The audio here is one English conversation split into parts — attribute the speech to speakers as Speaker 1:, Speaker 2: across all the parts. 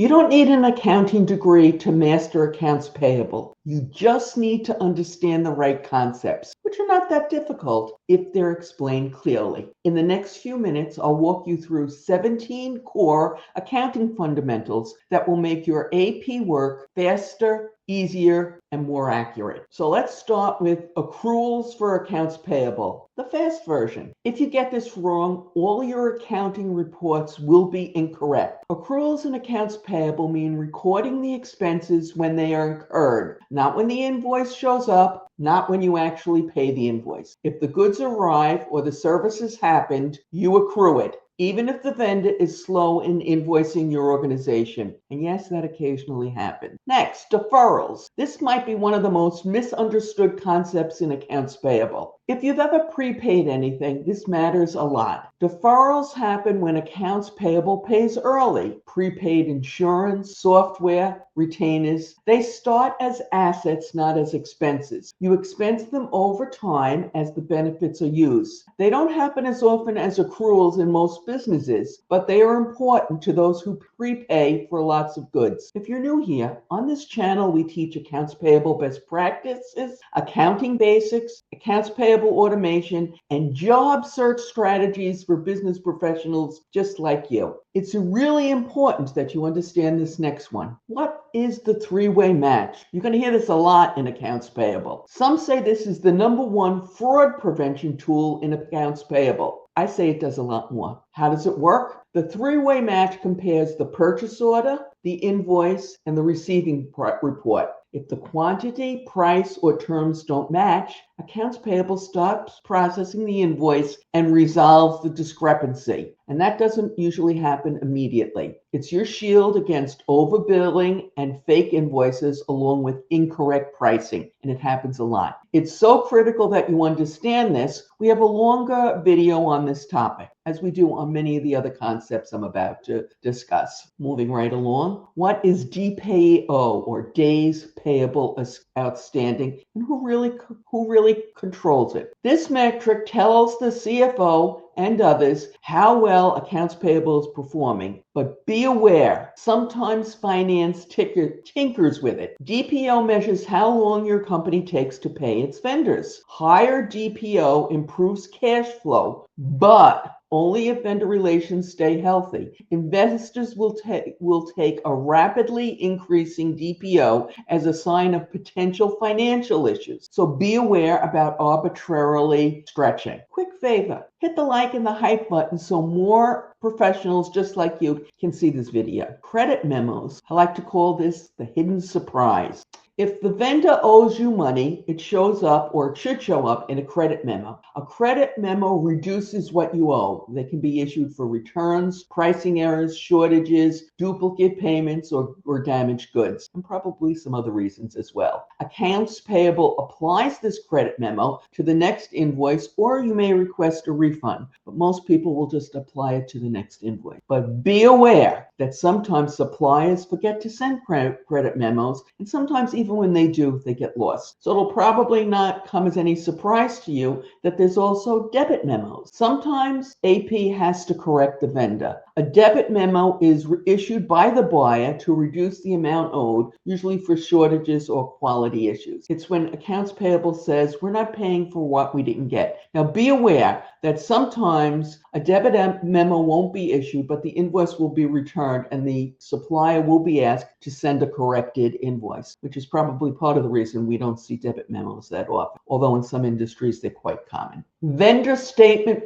Speaker 1: You don't need an accounting degree to master accounts payable. You just need to understand the right concepts, which are not that difficult if they're explained clearly. In the next few minutes, I'll walk you through 17 core accounting fundamentals that will make your AP work faster, easier, and more accurate. So let's start with accruals for accounts payable, the fast version. If you get this wrong, all your accounting reports will be incorrect. Accruals in accounts payable mean recording the expenses when they are incurred, not when the invoice shows up, not when you actually pay the invoice. If the goods arrive or the service has happened, you accrue it, even if the vendor is slow in invoicing your organization. And yes, that occasionally happens. Next, deferrals. This might be one of the most misunderstood concepts in accounts payable. If you've ever prepaid anything, this matters a lot. Deferrals happen when accounts payable pays early. Prepaid insurance, software, retainers, they start as assets, not as expenses. You expense them over time as the benefits are used. They don't happen as often as accruals in most businesses, but they are important to those who prepay for lots of goods. If you're new here, on this channel we teach accounts payable best practices, accounting basics, accounts payable automation, and job search strategies for business professionals just like you. It's really important that you understand this next one. What is the three-way match? You're going to hear this a lot in accounts payable. Some say this is the #1 fraud prevention tool in accounts payable. I say it does a lot more. How does it work? The three-way match compares the purchase order, the invoice, and the receiving report. If the quantity, price, or terms don't match, accounts payable stops processing the invoice and resolves the discrepancy. And that doesn't usually happen immediately. It's your shield against overbilling and fake invoices along with incorrect pricing. And it happens a lot. It's so critical that you understand this. We have a longer video on this topic, as we do on many of the other concepts I'm about to discuss. Moving right along, what is DPAO, or days payable outstanding, and who really controls it? This metric tells the CFO and others how well accounts payable is performing, but be aware, sometimes finance tinkers with it. DPO measures how long your company takes to pay its vendors. Higher DPO improves cash flow, but only if vendor relations stay healthy. Investors will take a rapidly increasing DPO as a sign of potential financial issues. So be aware about arbitrarily stretching. Quick favor, hit the like and the hype button so more professionals just like you can see this video. Credit memos, I like to call this the hidden surprise. If the vendor owes you money, it shows up, or it should show up, in a credit memo. A credit memo reduces what you owe. They can be issued for returns, pricing errors, shortages, duplicate payments, or damaged goods, and probably some other reasons as well. Accounts payable applies this credit memo to the next invoice, or you may request a refund, but most people will just apply it to the next invoice. But be aware that sometimes suppliers forget to send credit memos, and sometimes even when they do, they get lost. So it'll probably not come as any surprise to you that there's also debit memos. Sometimes AP has to correct the vendor. A debit memo is issued by the buyer to reduce the amount owed, usually for shortages or quality issues. It's when accounts payable says, we're not paying for what we didn't get. Now be aware that sometimes a debit memo won't be issued, but the invoice will be returned and the supplier will be asked to send a corrected invoice, which is probably part of the reason we don't see debit memos that often, although in some industries they're quite common. Vendor statement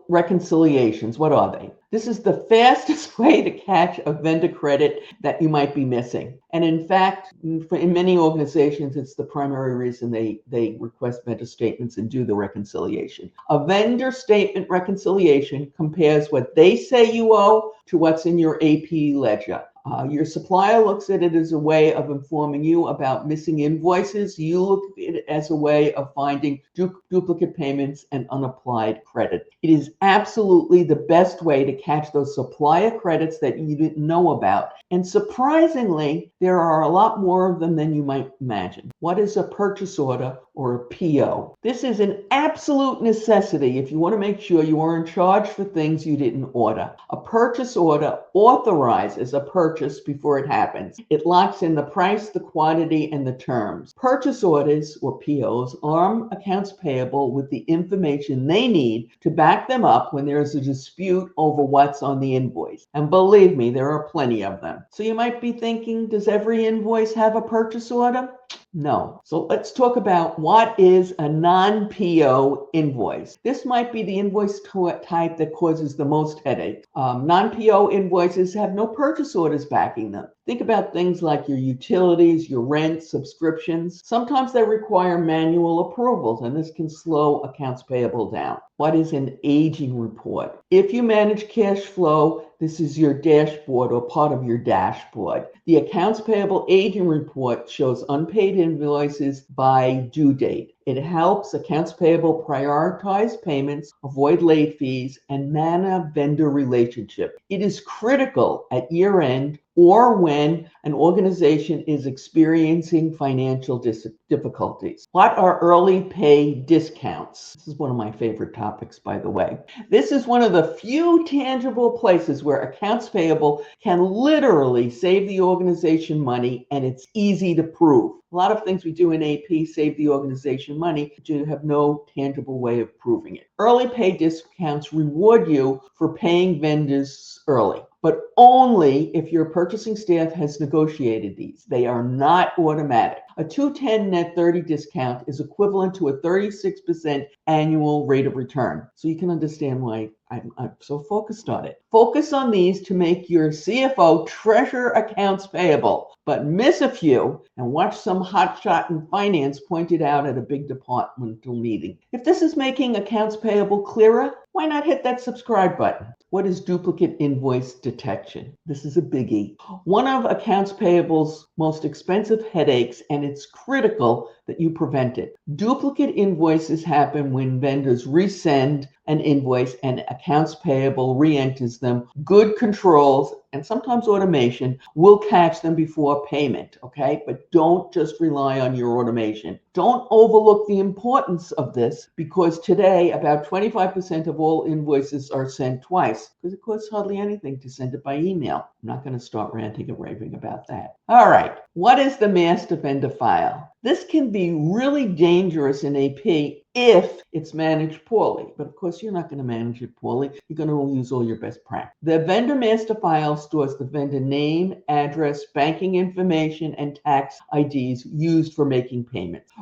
Speaker 1: reconciliations, what are they? This is the fastest way to catch a vendor credit that you might be missing. And in fact, in many organizations, it's the primary reason they request vendor statements and do the reconciliation. A vendor statement reconciliation compares what they say you owe to what's in your AP ledger. Your supplier looks at it as a way of informing you about missing invoices. You look at it as a way of finding duplicate payments and unapplied credit. It is absolutely the best way to catch those supplier credits that you didn't know about. And surprisingly, there are a lot more of them than you might imagine. What is a purchase order or a PO. This is an absolute necessity if you want to make sure you aren't charged for things you didn't order. A purchase order authorizes a purchase before it happens. It locks in the price, the quantity, and the terms. Purchase orders, or POs, arm accounts payable with the information they need to back them up when there is a dispute over what's on the invoice. And believe me, there are plenty of them. So you might be thinking, does every invoice have a purchase order? No. So let's talk about what is a non-PO invoice. This might be the invoice type that causes the most headache. Non-PO invoices have no purchase orders backing them. Think about things like your utilities, your rent, subscriptions. Sometimes they require manual approvals, and this can slow accounts payable down. What is an aging report? If you manage cash flow, this is your dashboard or part of your dashboard. The accounts payable aging report shows unpaid invoices by due date. It helps accounts payable prioritize payments, avoid late fees, and manage vendor relationship. It is critical at year end or when an organization is experiencing financial difficulties. What are early pay discounts? This is one of my favorite topics, by the way. This is one of the few tangible places where accounts payable can literally save the organization money, and it's easy to prove. A lot of things we do in AP save the organization money, but you have no tangible way of proving it. Early pay discounts reward you for paying vendors early, but only if your purchasing staff has negotiated these. They are not automatic. A 210 net 30 discount is equivalent to a 36% annual rate of return. So you can understand why I'm so focused on it. Focus on these to make your CFO treasure accounts payable, but miss a few and watch some hotshot in finance pointed out at a big departmental meeting. If this is making accounts payable clearer, why not hit that subscribe button? What is duplicate invoice detection? This is a biggie. One of accounts payable's most expensive headaches, and it's critical that you prevent it. Duplicate invoices happen when vendors resend an invoice and accounts payable re-enters them. Good controls and sometimes automation will catch them before payment, okay? But don't just rely on your automation. Don't overlook the importance of this, because today about 25% of all invoices are sent twice because it costs hardly anything to send it by email. I'm not going to start ranting and raving about that. All right, what is the master vendor file? This can be really dangerous in AP if it's managed poorly. But of course, you're not going to manage it poorly. You're going to use all your best practice. The vendor master file stores the vendor name, address, banking information, and tax IDs used for making payments.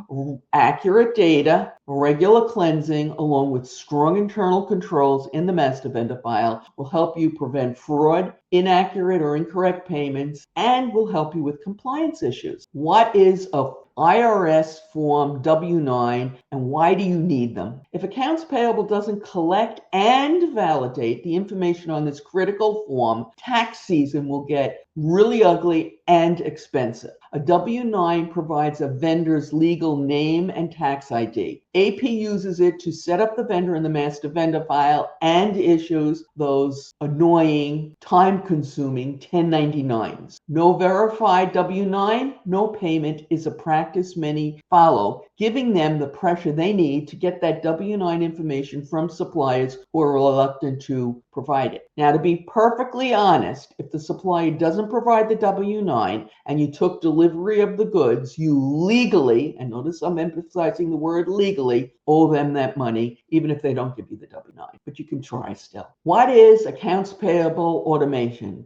Speaker 1: Accurate data, regular cleansing, along with strong internal controls in the master vendor file will help you prevent fraud, inaccurate or incorrect payments, and will help you with compliance issues. What is a IRS Form W-9 and why do you need them? If accounts payable doesn't collect and validate the information on this critical form, tax season will get really ugly and expensive. A W-9 provides a vendor's legal name and tax ID. AP uses it to set up the vendor in the master vendor file and issues those annoying, time-consuming 1099s. No verified W-9, no payment is a practice many follow, giving them the pressure they need to get that W-9 information from suppliers who are reluctant to provide it. Now, to be perfectly honest, if the supplier doesn't provide the W-9 and you took delivery of the goods, you legally, and notice I'm emphasizing the word legally, owe them that money, even if they don't give you the W-9, but you can try still. What is accounts payable automation,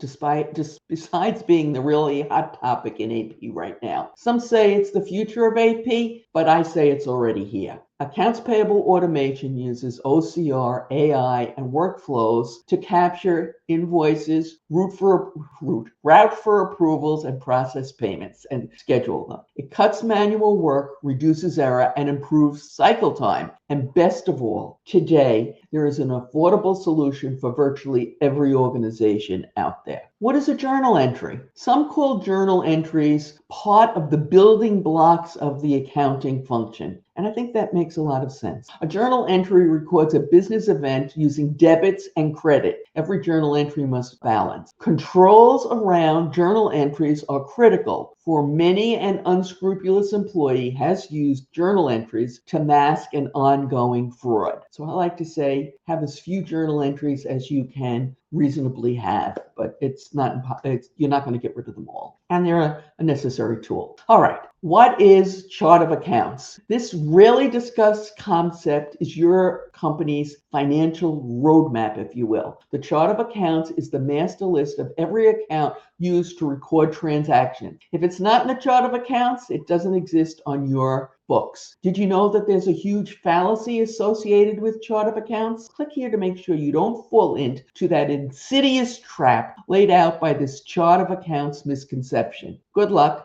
Speaker 1: besides being the really hot topic in AP right now? Some say it's the future of AP, but I say it's already here. Accounts payable automation uses OCR, AI, and workflows to capture invoices, route for approvals, and process payments and schedule them. It cuts manual work, reduces error, and improves cycle time. And best of all, today, there is an affordable solution for virtually every organization out there. What is a journal entry? Some call journal entries part of the building blocks of the accounting function. And I think that makes a lot of sense. A journal entry records a business event using debits and credit. Every journal entry must balance. Controls around journal entries are critical, for many an unscrupulous employee has used journal entries to mask an ongoing fraud. So I like to say, have as few journal entries as you can reasonably have, but you're not going to get rid of them all. And they're a necessary tool. All right. What is chart of accounts? This rarely discussed concept is your company's financial roadmap, if you will. The chart of accounts is the master list of every account used to record transactions. If it's not in the chart of accounts, it doesn't exist on your books. Did you know that there's a huge fallacy associated with chart of accounts? Click here to make sure you don't fall into that insidious trap laid out by this chart of accounts misconception. Good luck.